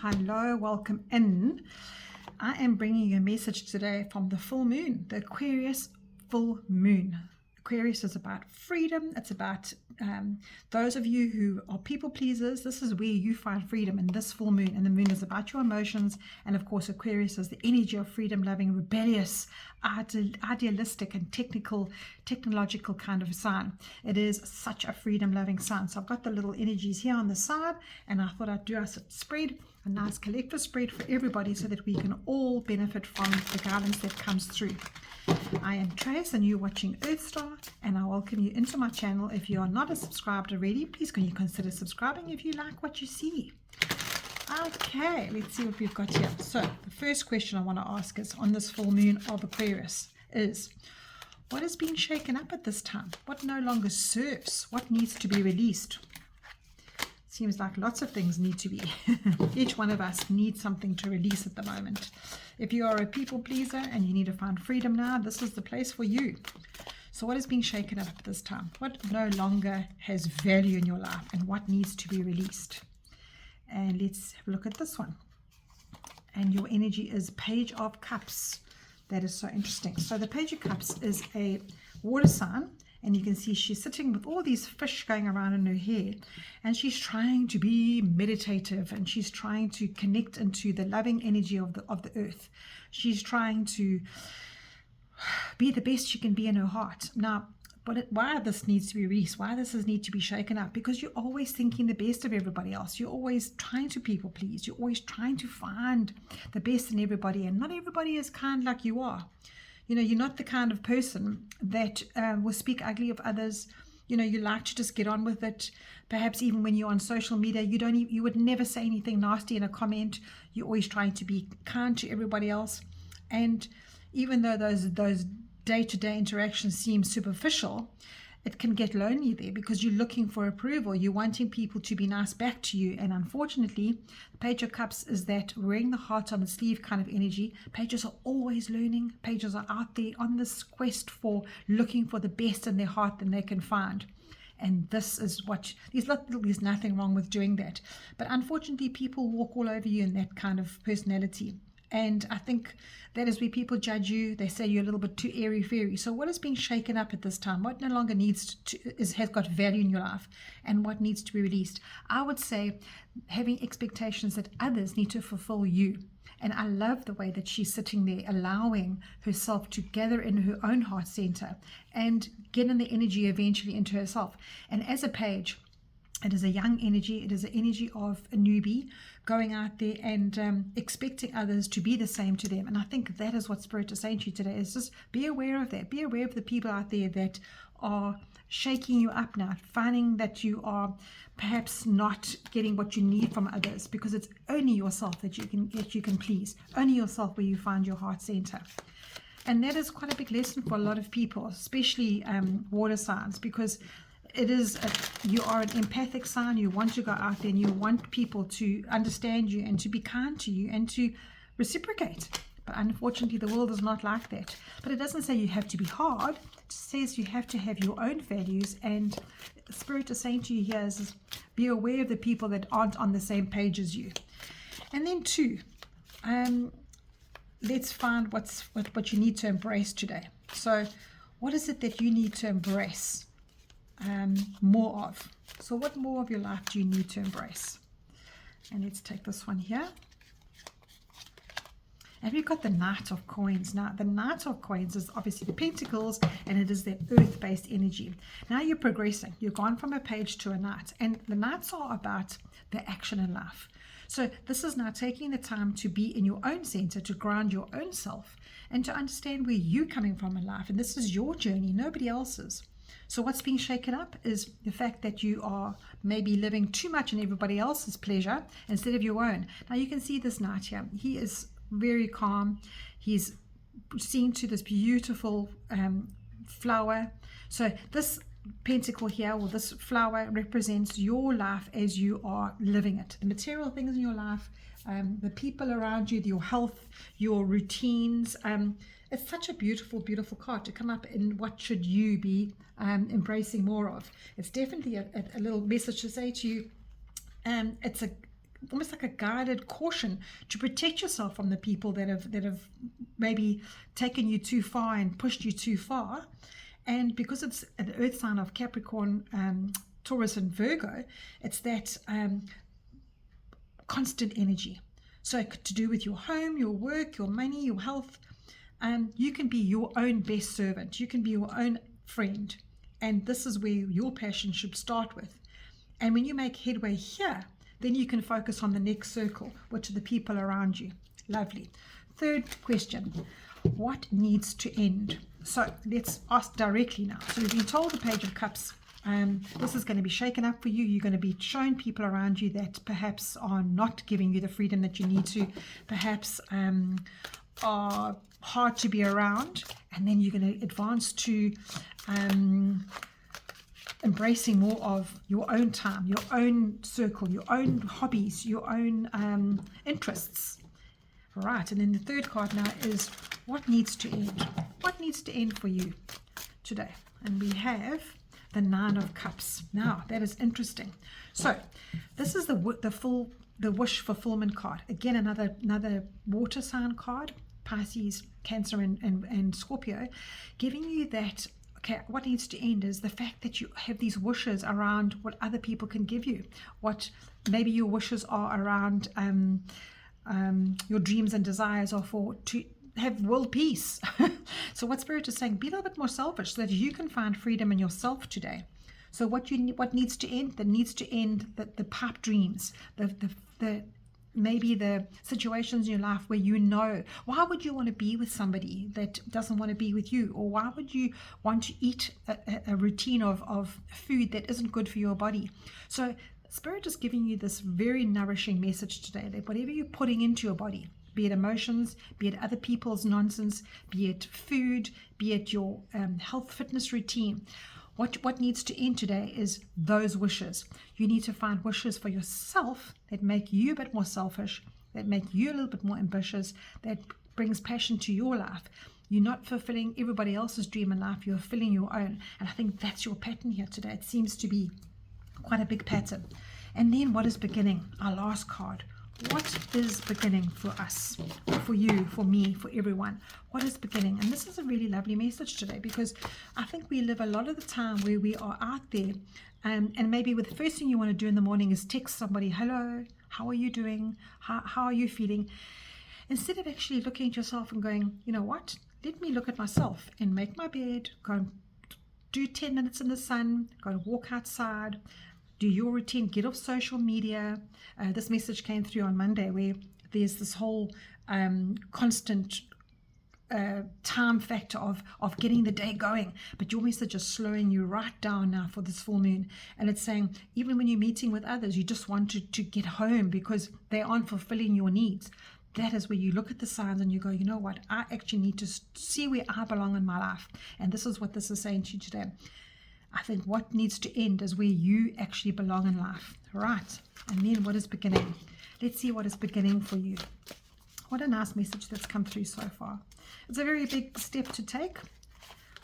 Hello, welcome in. I am bringing you a message today from the full moon, the Aquarius full moon. Aquarius is about freedom. It's about those of you who are people pleasers. This is where you find freedom in this full moon. And the moon is about your emotions. And of course, Aquarius is the energy of freedom loving, rebellious, idealistic, and technological kind of sign. It is such a freedom loving sign. So I've got the little energies here on the side, and I thought I'd do us a spread, a nice collective spread for everybody so that we can all benefit from the guidance that comes through. I am Trace and you're watching Earthstar, and I welcome you into my channel. If you are not a subscribed already, please can you consider subscribing if you like what you see. Okay, let's see what we've got here. So the first question I want to ask is on this full moon of Aquarius is, what is being shaken up at this time? What no longer serves? What needs to be released? Seems like lots of things need to be. Each one of us needs something to release at the moment. If you are a people pleaser and you need to find freedom now, this is the place for you. So what is being shaken up at this time? What no longer has value in your life, and what needs to be released? And let's have a look at this one. And your energy is Page of Cups. That is so interesting. So the Page of Cups is a water sign. And you can see she's sitting with all these fish going around in her hair, and she's trying to be meditative, and she's trying to connect into the loving energy of the earth. She's trying to be the best she can be in her heart. Now, why this needs to be released, why this need to be shaken up, because you're always thinking the best of everybody else. You're always trying to people please. You're always trying to find the best in everybody, and not everybody is kind like you are. You know, you're not the kind of person that will speak ugly of others. You know, you like to just get on with it. Perhaps even when you're on social media, you would never say anything nasty in a comment. You're always trying to be kind to everybody else. And even though those day-to-day interactions seem superficial, it can get lonely there because you're looking for approval. You're wanting people to be nice back to you. And unfortunately, the Page of Cups is that wearing the heart on the sleeve kind of energy. Pages are always learning. Pages are out there on this quest for looking for the best in their heart that they can find. And this is what, there's nothing wrong with doing that. But unfortunately, people walk all over you in that kind of personality. And I think that is where people judge you. They say you're a little bit too airy-fairy. So what is being shaken up at this time? What no longer has got value in your life, and what needs to be released? I would say having expectations that others need to fulfill you. And I love the way that she's sitting there, allowing herself to gather in her own heart center and get in the energy eventually into herself. And as a page, it is a young energy. It is an energy of a newbie going out there and expecting others to be the same to them. And I think that is what Spirit is saying to you today, is just be aware of that. Be aware of the people out there that are shaking you up now, finding that you are perhaps not getting what you need from others, because it's only yourself that you can please. Only yourself where you find your heart center. And that is quite a big lesson for a lot of people, especially water signs, because you are an empathic sign. You want to go out there and you want people to understand you and to be kind to you and to reciprocate. But unfortunately, the world is not like that. But it doesn't say you have to be hard. It says you have to have your own values. And Spirit is saying to you here is be aware of the people that aren't on the same page as you. And then 2, let's find what you need to embrace today. So what is it that you need to embrace more of? So what more of your life do you need to embrace? And let's take this one here. And we've got the Knight of Coins. Now, the Knight of Coins is obviously the Pentacles, and it is that earth-based energy. Now you're progressing. You've gone from a page to a Knight. And the Knights are about the action in life. So this is now taking the time to be in your own center, to ground your own self, and to understand where you're coming from in life. And this is your journey, nobody else's. So what's being shaken up is the fact that you are maybe living too much in everybody else's pleasure instead of your own. Now you can see this Knight here. He is very calm. He's seen to this beautiful flower. So this pentacle here, or this flower, represents your life as you are living it. The material things in your life, the people around you, your health, your routines. It's such a beautiful, beautiful card to come up in what should you be embracing more of. It's definitely a little message to say to you. It's a almost like a guided caution to protect yourself from the people that have maybe taken you too far and pushed you too far. And because it's an earth sign of Capricorn, Taurus and Virgo, it's that constant energy. So to do with your home, your work, your money, your health, you can be your own best servant. You can be your own friend. And this is where your passion should start with. And when you make headway here, then you can focus on the next circle, which are the people around you. Lovely. Third question, what needs to end? So let's ask directly now. So we've been told the Page of Cups. This is going to be shaken up for you. You're going to be shown people around you that perhaps are not giving you the freedom that you need to, perhaps are hard to be around, and then you're going to advance to embracing more of your own time, your own circle, your own hobbies, your own interests. Right, and then the third card now is what needs to end? What needs to end for you today? And we have the Nine of Cups. Now, that is interesting. So, this is the wish fulfillment card. Again, another water sign card, Pisces, Cancer, and Scorpio, giving you that. Okay, what needs to end is the fact that you have these wishes around what other people can give you. What maybe your wishes are around your dreams and desires are to have world peace. So what Spirit is saying, be a little bit more selfish so that you can find freedom in yourself today. So what needs to end? That needs to end the pipe dreams, the maybe the situations in your life where why would you want to be with somebody that doesn't want to be with you, or why would you want to eat a routine of food that isn't good for your body? So Spirit is giving you this very nourishing message today, that whatever you're putting into your body, be it emotions, be it other people's nonsense, be it food, be it your health fitness routine, what needs to end today is those wishes. You need to find wishes for yourself that make you a bit more selfish, that make you a little bit more ambitious, that brings passion to your life. You're not fulfilling everybody else's dream in life, you're filling your own. And I think that's your pattern here today. It seems to be quite a big pattern. And then what is beginning? Our last card. What is beginning for us, for you, for me, for everyone? What is beginning? And this is a really lovely message today, because I think we live a lot of the time where we are out there and maybe the first thing you want to do in the morning is text somebody, hello, how are you doing? How are you feeling? Instead of actually looking at yourself and going, you know what? Let me look at myself and make my bed, go and do 10 minutes in the sun, go and walk outside, do your routine, get off social media. This message came through on Monday where there's this whole constant time factor of getting the day going, but your message is slowing you right down now for this full moon. And it's saying even when you're meeting with others, you just want to get home because they aren't fulfilling your needs. That is where you look at the signs and you go, you know what, I actually need to see where I belong in my life. And this is what this is saying to you today. I think what needs to end is where you actually belong in life. Right. And then what is beginning? Let's see what is beginning for you. What a nice message that's come through so far. It's a very big step to take.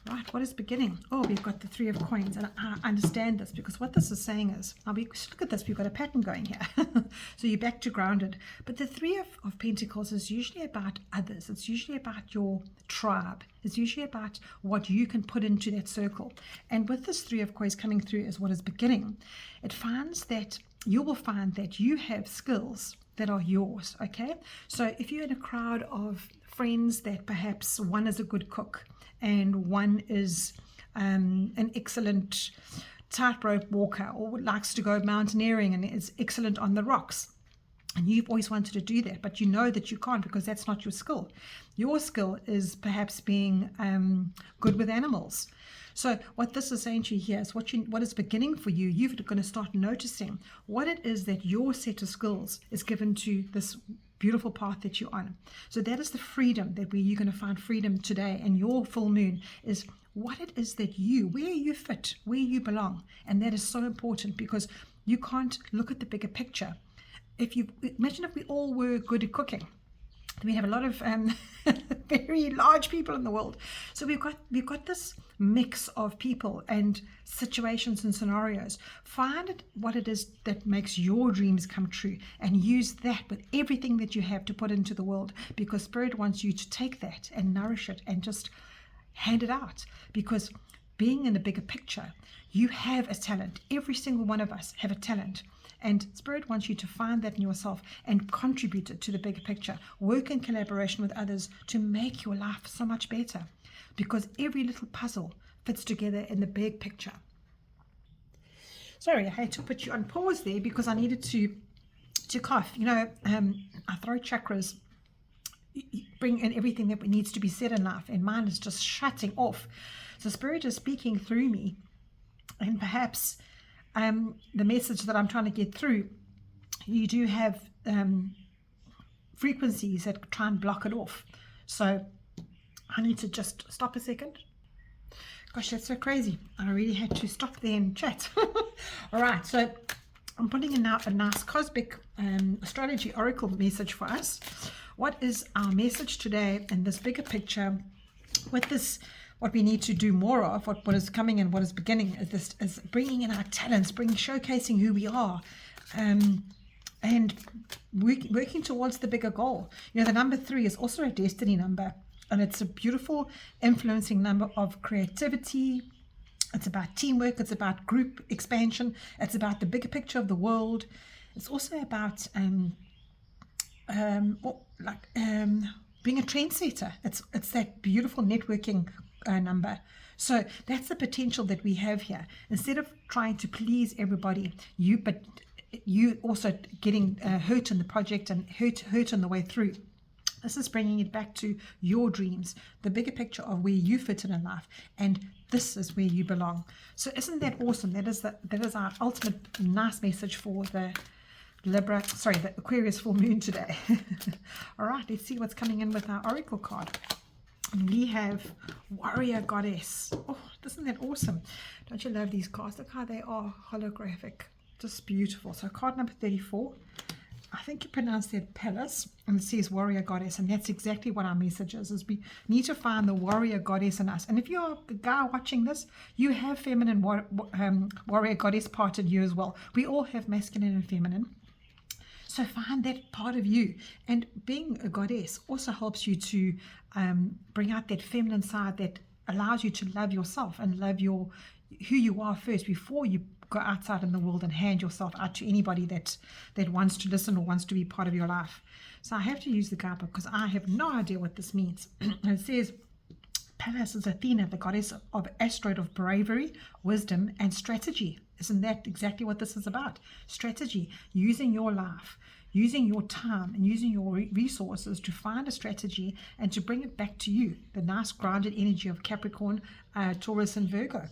Right, what is beginning? Oh, we've got the Three of Coins, and I understand this because what this is saying is, now we look at this, we've got a pattern going here. So you're back to grounded. But the Three of Pentacles is usually about others. It's usually about your tribe. It's usually about what you can put into that circle. And with this Three of Coins coming through is what is beginning. It finds that you will find that you have skills that are yours, okay? So if you're in a crowd of friends that perhaps one is a good cook, and one is an excellent tightrope walker or likes to go mountaineering and is excellent on the rocks. And you've always wanted to do that, but you know that you can't because that's not your skill. Your skill is perhaps being good with animals. So what this is saying to you here is what is beginning for you. You're going to start noticing what it is that your set of skills is given to this beautiful path that you're on. So that is the freedom that where you're going to find freedom today. And your full moon is what it is that where you fit, where you belong. And that is so important because you can't look at the bigger picture. Imagine if we all were good at cooking. We have a lot of very large people in the world. So we've got this mix of people and situations and scenarios. Find what it is that makes your dreams come true and use that with everything that you have to put into the world, because Spirit wants you to take that and nourish it and just hand it out. Because being in the bigger picture, you have a talent. Every single one of us have a talent. And Spirit wants you to find that in yourself and contribute it to the bigger picture. Work in collaboration with others to make your life so much better, because every little puzzle fits together in the big picture. Sorry, I had to put you on pause there because I needed to cough. You know, our throat chakras bring in everything that needs to be said in life, and mine is just shutting off. So Spirit is speaking through me, and perhaps the message that I'm trying to get through, you do have frequencies that try and block it off. So I need to just stop a second. Gosh, that's so crazy. I really had to stop there and chat. All right, so I'm putting in now a nice cosmic astrology oracle message for us. What is our message today in this bigger picture with this? What we need to do more of, what is coming and what is beginning, is bringing in our talents, showcasing who we are, and working towards the bigger goal. You know, the number 3 is also a destiny number, and it's a beautiful influencing number of creativity. It's about teamwork. It's about group expansion. It's about the bigger picture of the world. It's also about being a trendsetter. It's that beautiful networking number. So that's the potential that we have here. Instead of trying to please everybody, but you also getting hurt in the project and hurt on the way through. This is bringing it back to your dreams, the bigger picture of where you fit in life, and this is where you belong. So isn't that awesome? That is our ultimate nice message for the the Aquarius full moon today. All right, let's see what's coming in with our oracle card. And we have Warrior Goddess. Oh, isn't that awesome? Don't you love these cards? Look how they are holographic. Just beautiful. So card number 34. I think you pronounce that Palace, and it says Warrior Goddess, and that's exactly what our message is we need to find the Warrior Goddess in us. And if you're a guy watching this, you have feminine Warrior Goddess part in you as well. We all have masculine and feminine. So find that part of you, and being a goddess also helps you to bring out that feminine side that allows you to love yourself and love who you are first before you go outside in the world and hand yourself out to anybody that wants to listen or wants to be part of your life. So I have to use the card because I have no idea what this means. It says Pallas is Athena, the goddess of asteroid of bravery, wisdom, and strategy. Isn't that exactly what this is about? Strategy, using your life, using your time, and using your resources to find a strategy and to bring it back to you, the nice grounded energy of Capricorn, Taurus, and Virgo.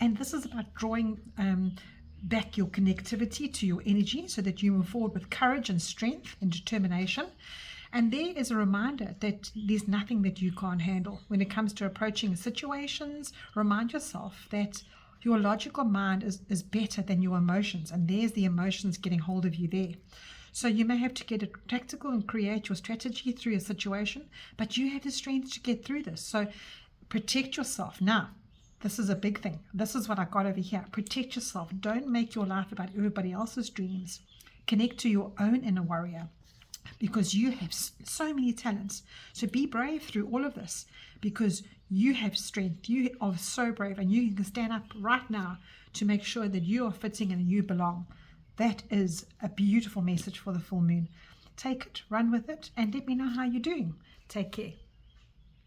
And this is about drawing back your connectivity to your energy so that you move forward with courage and strength and determination. And there is a reminder that there's nothing that you can't handle. When it comes to approaching situations, remind yourself that your logical mind is better than your emotions, and there's the emotions getting hold of you there. So you may have to get it tactical and create your strategy through a situation, but you have the strength to get through this. So protect yourself. Now, this is a big thing. This is what I got over here. Protect yourself. Don't make your life about everybody else's dreams. Connect to your own inner warrior, because you have so many talents. So be brave through all of this, because you have strength. You are so brave, and you can stand up right now to make sure that you are fitting and you belong. That is a beautiful message for the full moon. Take it, run with it, and let me know how you're doing. Take care.